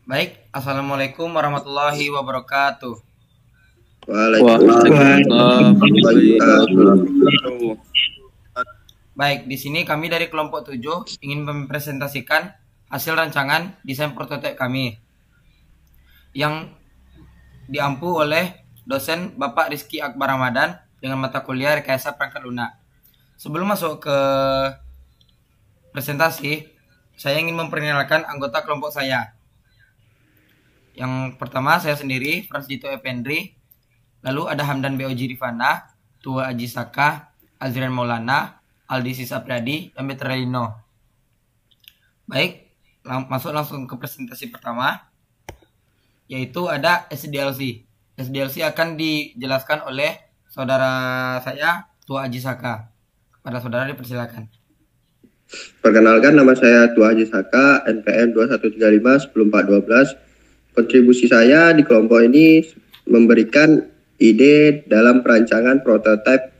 Baik, Assalamualaikum warahmatullahi wabarakatuh. Waalaikumsalam. Baik, di sini kami dari kelompok 7 ingin mempresentasikan hasil rancangan desain prototipe kami yang diampu oleh dosen Bapak Rizky Akbar Ramadan dengan mata kuliah Rekayasa Perangkat Lunak. Sebelum masuk ke presentasi, saya ingin memperkenalkan anggota kelompok saya. Yang pertama saya sendiri, Frans Dito Effendri. Lalu ada Hamdan B.O.J. Rifana, Tua Aji Saka, Azrian Maulana, Aldi Sisapriadi, dan Betrelino. Baik, masuk langsung ke presentasi pertama, yaitu ada SDLC. SDLC akan dijelaskan oleh saudara saya, Tua Aji Saka. Kepada saudara dipersilakan. Perkenalkan, nama saya Tua Aji Saka, NPM 2135-10412. Kontribusi saya di kelompok ini memberikan ide dalam perancangan prototipe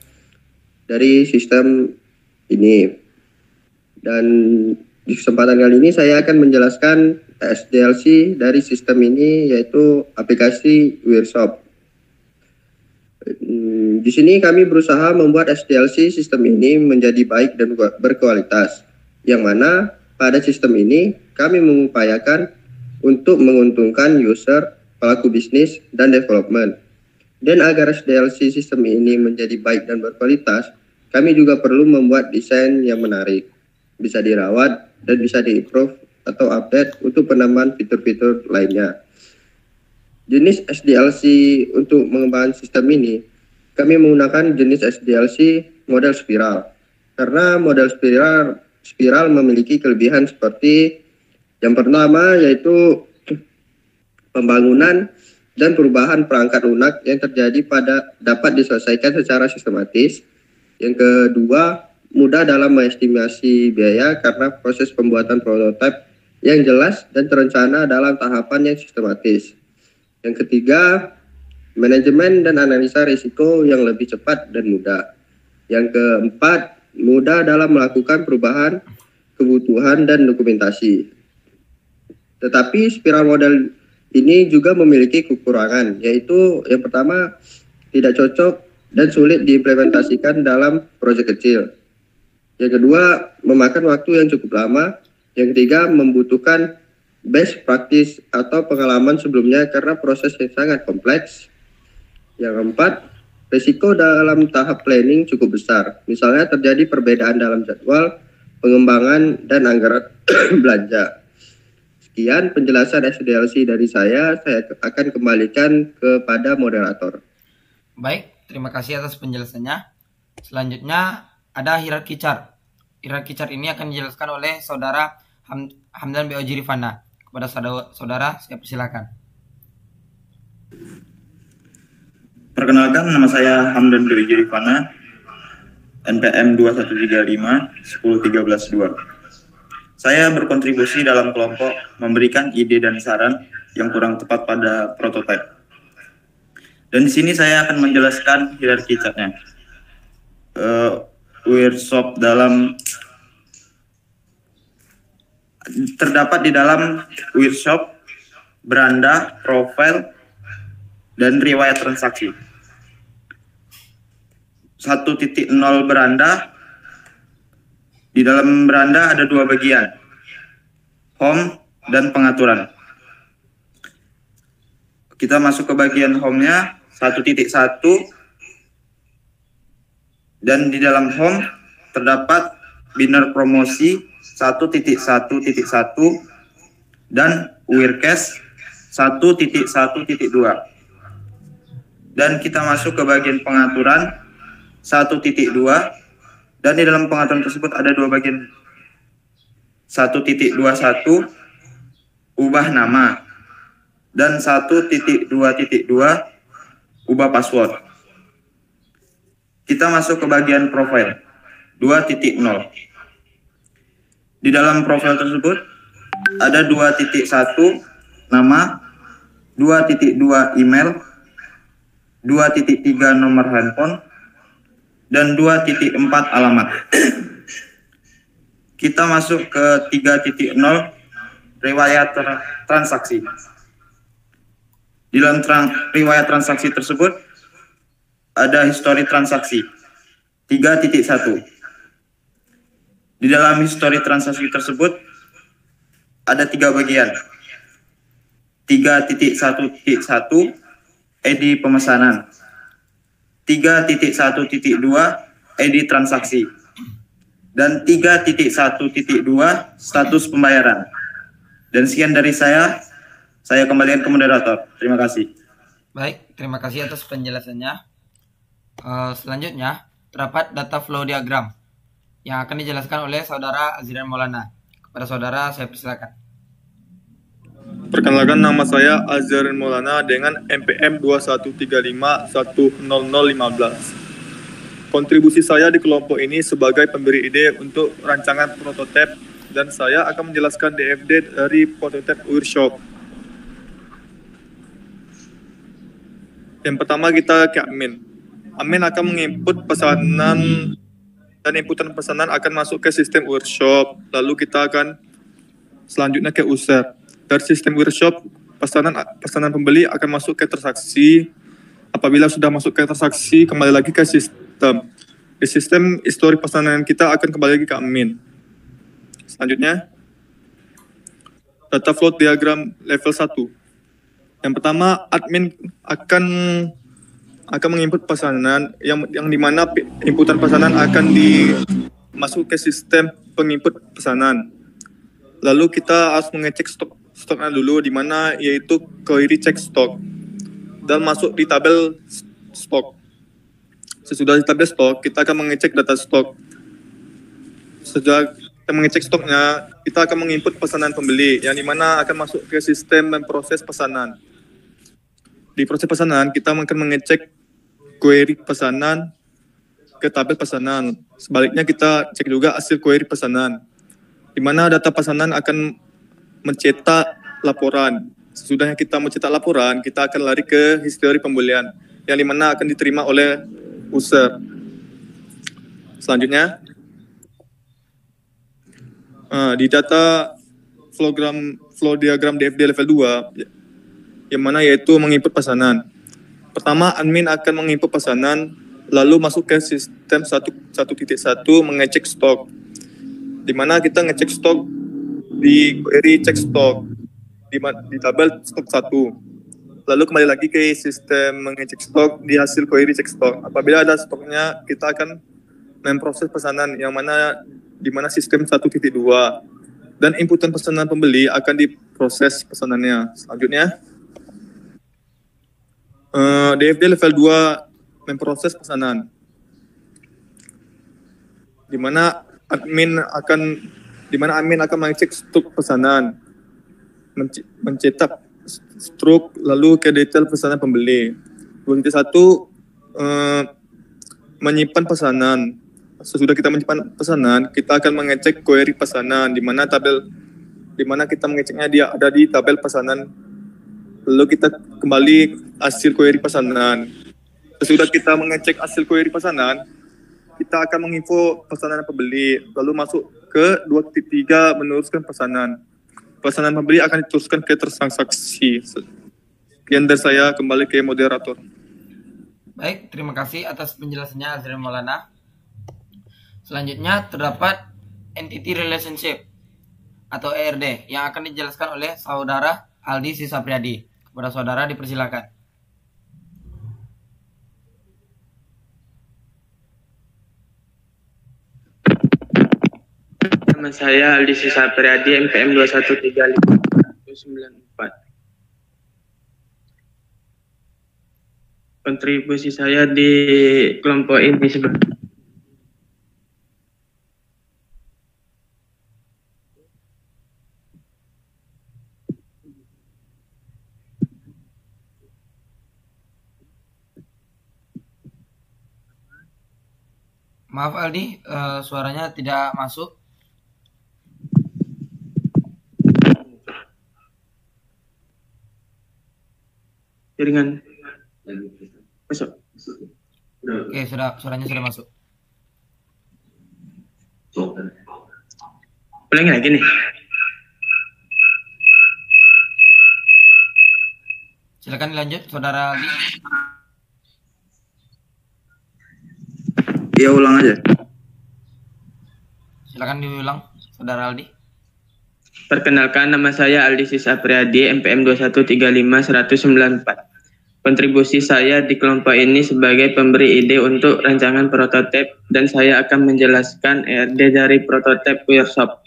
dari sistem ini. Dan di kesempatan kali ini saya akan menjelaskan SDLC dari sistem ini, yaitu aplikasi Wireshop. Di sini kami berusaha membuat SDLC sistem ini menjadi baik dan berkualitas, yang mana pada sistem ini kami mengupayakan untuk menguntungkan user, pelaku bisnis, dan development. Dan agar SDLC sistem ini menjadi baik dan berkualitas, kami juga perlu membuat desain yang menarik, bisa dirawat, dan bisa diimprove atau update untuk penambahan fitur-fitur lainnya. Jenis SDLC untuk mengembangkan sistem ini, kami menggunakan jenis SDLC model spiral. Karena model spiral memiliki kelebihan seperti yang pertama yaitu pembangunan dan perubahan perangkat lunak yang terjadi dapat diselesaikan secara sistematis. Yang kedua, mudah dalam mengestimasi biaya karena proses pembuatan prototipe yang jelas dan terencana dalam tahapan yang sistematis. Yang ketiga, manajemen dan analisa risiko yang lebih cepat dan mudah. Yang keempat, mudah dalam melakukan perubahan kebutuhan dan dokumentasi. Tetapi spiral model ini juga memiliki kekurangan, yaitu yang pertama tidak cocok dan sulit diimplementasikan dalam proyek kecil. Yang kedua, memakan waktu yang cukup lama. Yang ketiga, membutuhkan best practice atau pengalaman sebelumnya karena proses yang sangat kompleks. Yang keempat, risiko dalam tahap planning cukup besar. Misalnya terjadi perbedaan dalam jadwal, pengembangan, dan anggaran belanja. Sekian penjelasan SDLC dari saya akan kembalikan kepada moderator. Baik, terima kasih atas penjelasannya. Selanjutnya ada hierarki chart. Hierarki chart ini akan dijelaskan oleh saudara Hamdan B.O.J. Rifana. Kepada saudara, saya persilakan. Perkenalkan, nama saya Hamdan B.O.J. Rifana, NPM 2135-10132. Saya berkontribusi dalam kelompok memberikan ide dan saran yang kurang tepat pada prototipe. Dan di sini saya akan menjelaskan hierarki chartnya. Wireshop terdapat di dalam Wireshop, beranda, profil, dan riwayat transaksi. 1.0 beranda. Di dalam beranda ada dua bagian, home dan pengaturan. Kita masuk ke bagian home-nya, 1.1, dan di dalam home terdapat banner promosi 1.1.1 dan Wirecast 1.1.2. Dan kita masuk ke bagian pengaturan 1.2. Dan di dalam pengaturan tersebut ada dua bagian. 1.21 ubah nama dan 1.2.2 ubah password. Kita masuk ke bagian profil 2.0. Di dalam profil tersebut ada 2.1 nama, 2.2 email, 2.3 nomor handphone, dan 2.4 alamat. Kita masuk ke 3.0 riwayat transaksi. Di dalam riwayat transaksi tersebut ada histori transaksi 3.1. Di dalam histori transaksi tersebut ada 3 bagian. 3.1.1 edi pemesanan, 3.1.2 edi transaksi, dan 3.1.2 status pembayaran. Dan sekian dari saya kembalikan ke moderator. Terima kasih. Baik, terima kasih atas penjelasannya. Selanjutnya, terdapat data flow diagram yang akan dijelaskan oleh Saudara Azrian Maulana. Kepada Saudara, saya persilakan. Perkenalkan, nama saya Azrian Maulana dengan NPM 2135100015. Kontribusi saya di kelompok ini sebagai pemberi ide untuk rancangan prototipe, dan saya akan menjelaskan DFD dari prototipe workshop. Yang pertama, kita ke admin. Admin akan menginput pesanan, dan inputan pesanan akan masuk ke sistem workshop. Lalu kita akan selanjutnya ke user. Dari sistem workshop, pesanan pembeli akan masuk ke transaksi. Apabila sudah masuk ke transaksi, kembali lagi ke sistem. Di sistem, histori pesanan kita akan kembali lagi ke admin. Selanjutnya, data flow diagram level 1. Yang pertama, admin akan menginput pesanan yang dimana inputan pesanan akan dimasuk ke sistem penginput pesanan. Lalu kita harus mengecek stoknya dulu, di mana yaitu query check stok, dan masuk di tabel stok. Sesudah di tabel stok, kita akan mengecek data stok. Setelah kita mengecek stoknya, kita akan menginput pesanan pembeli, yang dimana akan masuk ke sistem dan proses pesanan. Di proses pesanan, kita akan mengecek query pesanan ke tabel pesanan. Sebaliknya, kita cek juga hasil query pesanan, di mana data pesanan akan mencetak laporan. Sesudahnya kita mencetak laporan, kita akan lari ke histori pembelian, yang dimana akan diterima oleh user. Selanjutnya, di data flow diagram DFD level 2, yang mana yaitu menginput pesanan. Pertama, admin akan menginput pesanan, lalu masuk ke sistem 1.1 mengecek stok, di mana kita ngecek stok di query check stok di tabel stok 1. Lalu kembali lagi ke sistem mengecek stok di hasil query check stok. Apabila ada stoknya, kita akan memproses pesanan yang mana di mana sistem 1.2, dan inputan pesanan pembeli akan diproses pesanannya. Selanjutnya, DFD level 2 memproses pesanan, di mana admin akan mengecek struk pesanan, mencetak struk, lalu ke detail pesanan pembeli. 2.1, menyimpan pesanan. Sesudah kita menyimpan pesanan, kita akan mengecek query pesanan, di mana kita mengeceknya dia ada di tabel pesanan. Lalu kita kembali hasil query pesanan. Sesudah kita mengecek hasil query pesanan, kita akan menginfo pesanan pembeli, lalu masuk ke 2.3 meneruskan pesanan. Pesanan pembeli akan diteruskan ke transaksi. Sekian dari saya, kembali ke moderator. Baik, terima kasih atas penjelasannya Azrian Maulana. Selanjutnya terdapat Entity Relationship atau ERD yang akan dijelaskan oleh Saudara Aldi Sisapriadi. Kepada saudara dipersilakan. Nama saya Aldi Sisapriadi, MPM 213594. Kontribusi saya di kelompok ini sebenarnya Maaf Aldi, suaranya tidak masuk. jaringan masuk. Oke, suaranya sudah masuk. Ulangi lagi nih. Silakan dilanjut, Saudara Aldi. Iya, ulang aja. Silakan diulang, Saudara Aldi. Perkenalkan, nama saya Aldi Sis Apriyadi, MPM 2135194. Kontribusi saya di kelompok ini sebagai pemberi ide untuk rancangan prototipe, dan saya akan menjelaskan ERD dari prototipe workshop.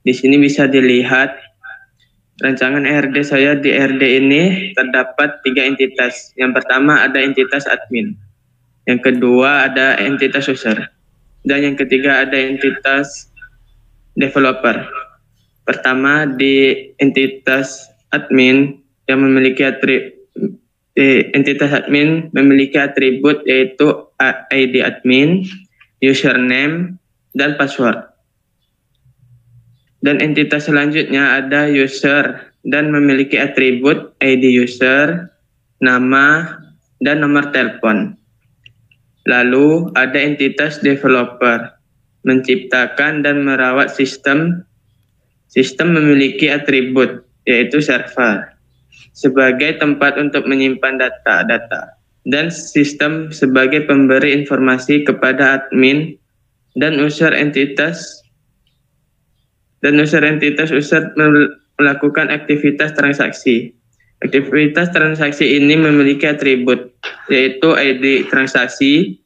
Di sini bisa dilihat rancangan ERD saya. Di ERD ini terdapat 3 entitas. Yang pertama ada entitas admin, yang kedua ada entitas user, dan yang ketiga ada entitas developer. Pertama, di entitas admin yang memiliki atribut yaitu ID admin, username, dan password. Dan entitas selanjutnya ada user dan memiliki atribut ID user, nama, dan nomor telepon. Lalu ada entitas developer, menciptakan dan merawat sistem. Sistem memiliki atribut yaitu server sebagai tempat untuk menyimpan data, dan sistem sebagai pemberi informasi kepada admin, dan user entitas user melakukan aktivitas transaksi. Aktivitas transaksi ini memiliki atribut yaitu ID transaksi,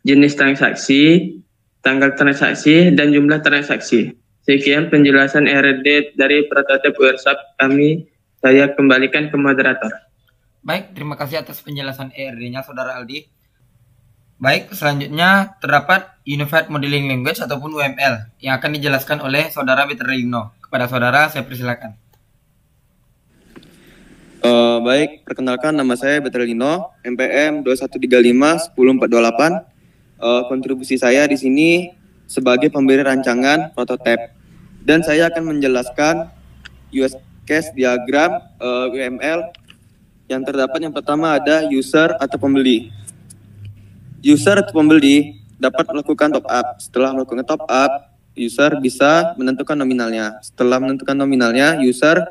jenis transaksi, tanggal transaksi, dan jumlah transaksi. Sekian penjelasan ERD dari prototipe workshop kami. Saya kembalikan ke moderator. Baik, terima kasih atas penjelasan ERD-nya, Saudara Aldi. Baik, selanjutnya terdapat Unified Modeling Language ataupun UML yang akan dijelaskan oleh Saudara Betterlino. Kepada Saudara, saya persilakan. Baik, perkenalkan nama saya Betterlino, MPM 2135-10428. Kontribusi saya di sini sebagai pemberi rancangan prototipe, dan saya akan menjelaskan use case diagram UML yang terdapat. Yang pertama ada user atau pembeli. User atau pembeli dapat melakukan top up. Setelah melakukan top up, user bisa menentukan nominalnya. Setelah menentukan nominalnya, user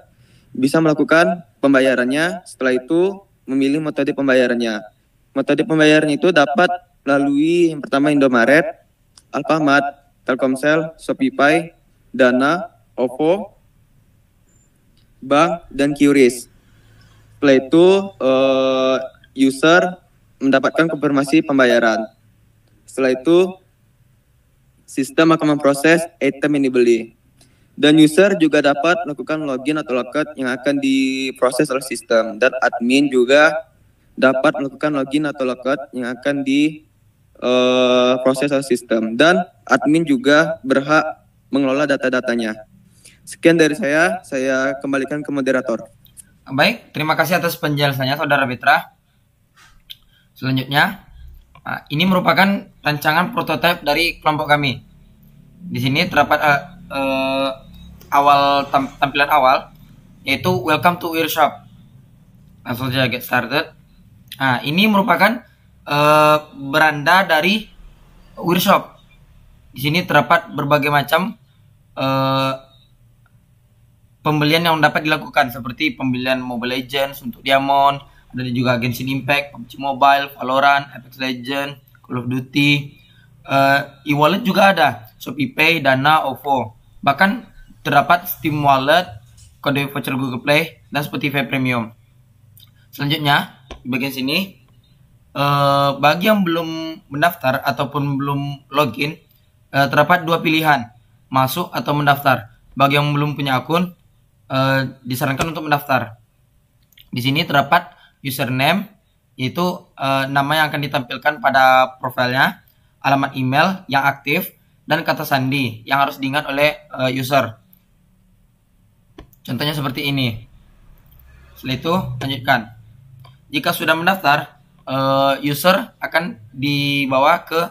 bisa melakukan pembayarannya. Setelah itu memilih metode pembayarannya. Metode pembayaran itu dapat melalui yang pertama Indomaret, Alfamart, Telkomsel, Shopee, Dana, OVO, bank, dan QRIS. Setelah itu user mendapatkan konfirmasi pembayaran. Setelah itu sistem akan memproses item yang dibeli, dan user juga dapat melakukan login atau logout yang akan diproses oleh sistem, dan admin juga dapat melakukan login atau logout yang akan diproses oleh sistem, dan admin juga berhak mengelola data-datanya. Sekian dari saya kembalikan ke moderator. Baik, terima kasih atas penjelasannya, Saudara Betra. Selanjutnya, ini merupakan rancangan prototipe dari kelompok kami. Di sini terdapat tampilan awal, yaitu Welcome to Workshop. Langsung saja get started. Ini merupakan beranda dari workshop. Di sini terdapat berbagai macam pembelian yang dapat dilakukan, seperti pembelian Mobile Legends untuk Diamond, ada juga Genshin Impact, PUBG Mobile, Valorant, Apex Legends, Call of Duty, e-wallet juga ada, ShopeePay, Dana, OVO. Bahkan terdapat Steam Wallet, kode voucher Google Play, dan Spotify Premium. Selanjutnya, di bagian sini, bagi yang belum mendaftar ataupun belum login, terdapat 2 pilihan, masuk atau mendaftar. Bagi yang belum punya akun, disarankan untuk mendaftar. Di sini terdapat username, yaitu nama yang akan ditampilkan pada profilnya, alamat email yang aktif, dan kata sandi yang harus diingat oleh user. Contohnya seperti ini. Setelah itu lanjutkan. Jika sudah mendaftar, user akan dibawa ke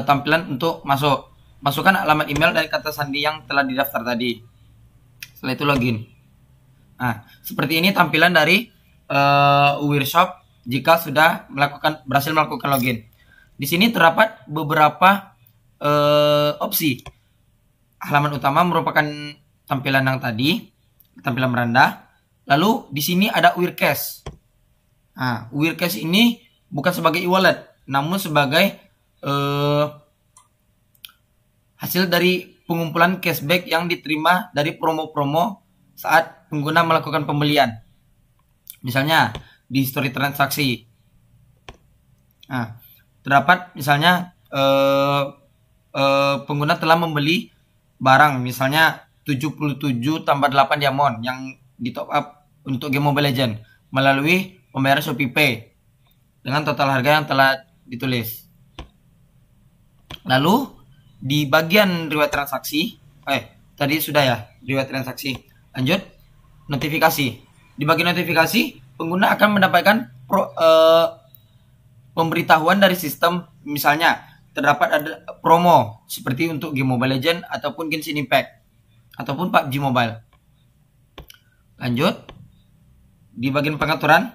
tampilan untuk masuk. Masukkan alamat email dan kata sandi yang telah didaftar tadi. Setelah itu login. Seperti ini tampilan dari workshop jika sudah berhasil melakukan login. Di sini terdapat beberapa opsi. Halaman utama merupakan tampilan yang tadi, tampilan beranda. Lalu di sini ada WIRCash. Nah, WIRCash ini bukan sebagai e-wallet, namun sebagai hasil dari pengumpulan cashback yang diterima dari promo-promo saat pengguna melakukan pembelian. Misalnya di history transaksi. Nah, terdapat misalnya pengguna telah membeli barang misalnya 77 tambah 8 diamond yang di top up untuk game Mobile Legends melalui pembayaran Shopee Pay dengan total harga yang telah ditulis. Lalu di bagian riwayat transaksi, tadi sudah ya riwayat transaksi. Lanjut notifikasi. Di bagian notifikasi, pengguna akan mendapatkan pemberitahuan dari sistem, misalnya terdapat ada promo seperti untuk game Mobile Legends ataupun Genshin Impact ataupun PUBG Mobile. Lanjut di bagian pengaturan,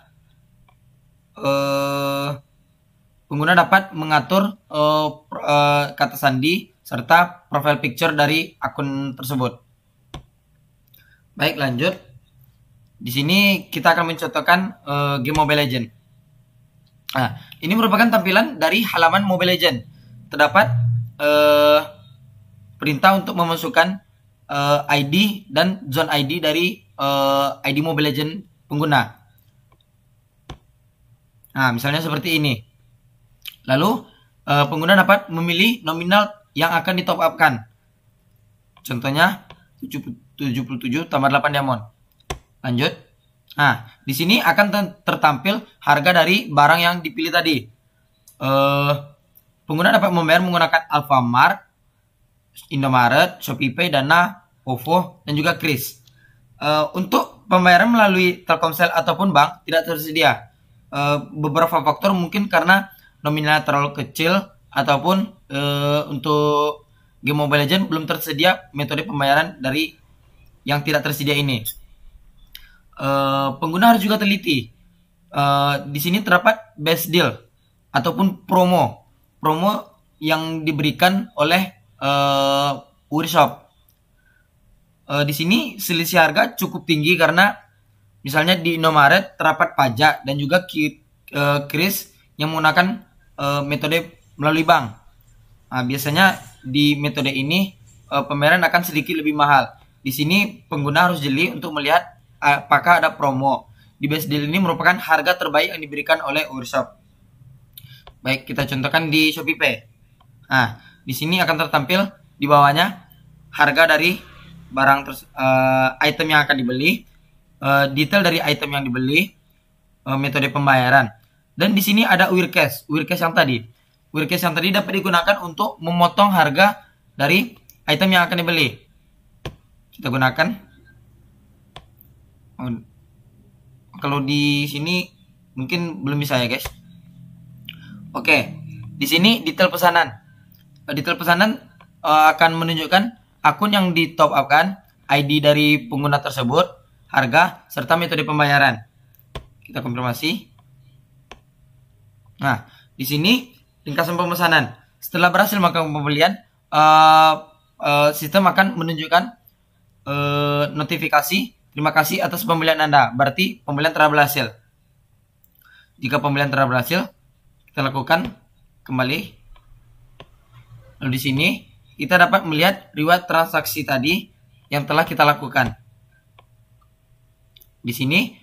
pengguna dapat mengatur kata sandi serta profile picture dari akun tersebut. Baik, lanjut. Di sini kita akan mencontohkan game Mobile Legends. Nah, ini merupakan tampilan dari halaman Mobile Legends. Terdapat perintah untuk memasukkan ID dan zone ID dari ID Mobile Legends pengguna. Nah, misalnya seperti ini. Lalu pengguna dapat memilih nominal yang akan di top upkan. Contohnya 77 tambah 8 diamond. Lanjut. Nah, di sini akan tertampil harga dari barang yang dipilih tadi. Pengguna dapat membayar menggunakan Alfamart, Indomaret, Shopee Pay, Dana, OVO, dan juga Kris. Untuk pembayaran melalui Telkomsel ataupun bank tidak tersedia. Beberapa faktor mungkin karena nominalnya terlalu kecil ataupun untuk game Mobile Legends belum tersedia metode pembayaran dari yang tidak tersedia ini. Pengguna harus juga teliti. Di sini terdapat best deal ataupun promo yang diberikan oleh workshop. Di sini selisih harga cukup tinggi karena misalnya di Indomaret terdapat pajak dan juga Kris yang menggunakan metode melalui bank. Nah, biasanya di metode ini pembayaran akan sedikit lebih mahal. Di sini pengguna harus jeli untuk melihat apakah ada promo. Di best deal ini merupakan harga terbaik yang diberikan oleh workshop. Baik, kita contohkan di Shopee Pay. Nah, di sini akan tertampil di bawahnya harga dari barang item yang akan dibeli, detail dari item yang dibeli, metode pembayaran. Dan di sini ada WIRCash yang tadi. WIRCash yang tadi dapat digunakan untuk memotong harga dari item yang akan dibeli. Kita gunakan. Kalau di sini mungkin belum bisa ya, guys. Oke, di sini detail pesanan. Detail pesanan akan menunjukkan akun yang di top upkan, ID dari pengguna tersebut, harga, serta metode pembayaran. Kita konfirmasi. Nah, di sini ringkasan pemesanan. Setelah berhasil melakukan pembelian, sistem akan menunjukkan notifikasi terima kasih atas pembelian Anda. Berarti pembelian telah berhasil. Jika pembelian telah berhasil, kita lakukan kembali. Lalu di sini kita dapat melihat riwayat transaksi tadi yang telah kita lakukan. Di sini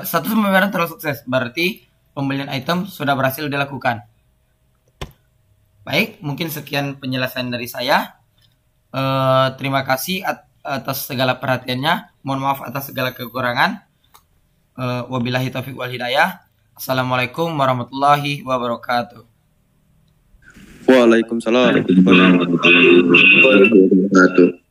status pembayaran telah sukses. Berarti pembelian item sudah berhasil dilakukan. Baik, mungkin sekian penjelasan dari saya. Terima kasih atas segala perhatiannya. Mohon maaf atas segala kekurangan. Wabillahi taufiq wal hidayah. Assalamualaikum warahmatullahi wabarakatuh. Waalaikumsalam warahmatullahi wabarakatuh.